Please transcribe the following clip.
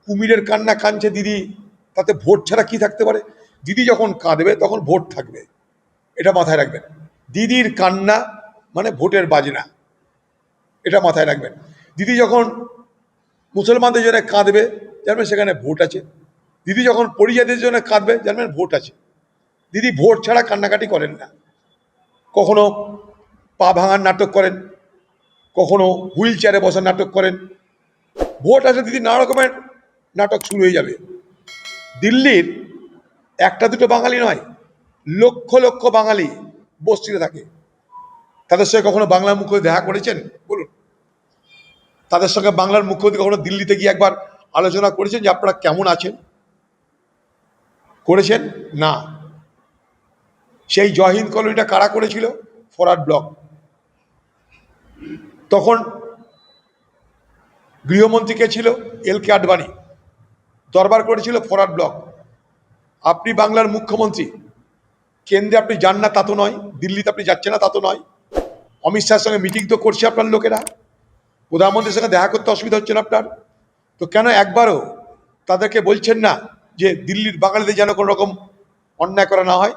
কুমিরের কান্না কাঁদছে দিদি, তাতে ভোট ছাড়া কি থাকতে পারে? দিদি যখন কাঁদবে তখন ভোট থাকবে, এটা মাথায় রাখবেন। দিদির কান্না মানে ভোটের বাজনা, এটা মাথায় রাখবেন। দিদি যখন মুসলমানদের জন্য কাঁদবে জানবেন সেখানে ভোট আছে। দিদি যখন পরিযায়ীদের জন্য কাঁদবে জানবেন ভোট আছে। দিদি ভোট ছাড়া কান্নাকাটি করেন না। কখনো পা ভাঙার নাটক করেন, কখনো হুইল চেয়ারে বসার নাটক করেন। ভোট আসলে দিদি নানা রকমের নাটক শুরু হয়ে যাবে। দিল্লির একটা দুটো বাঙালি নয়, লক্ষ লক্ষ বাঙালি বস্তিতে থাকে। তাদের সঙ্গে কখনো বাংলার মুখ্যমন্ত্রী দেখা করেছেন বলুন? তাদের সঙ্গে বাংলার মুখ্যমন্ত্রী কখনো দিল্লিতে গিয়ে একবার আলোচনা করেছেন যে আপনারা কেমন আছেন? করেছেন না। সেই জয়হিন্দ কলোনিটা কারা করেছিল? Forward block. তখন গৃহমন্ত্রী কে ছিল? LK আডবাণী। দরবার করেছিল ফরওয়ার্ড ব্লক। আপনি বাংলার মুখ্যমন্ত্রী, কেন্দ্রে আপনি যান না তা তো নয়, দিল্লিতে আপনি যাচ্ছেন না তা তো নয়, অমিত শাহের সঙ্গে মিটিং তো করছে আপনার লোকেরা, প্রধানমন্ত্রীর সঙ্গে দেখা করতে অসুবিধা হচ্ছে না আপনার? তো কেন একবারও তাদেরকে বলছেন না যে দিল্লির বাঙালিদের যেন কোনো রকম অন্যায় করা না হয়?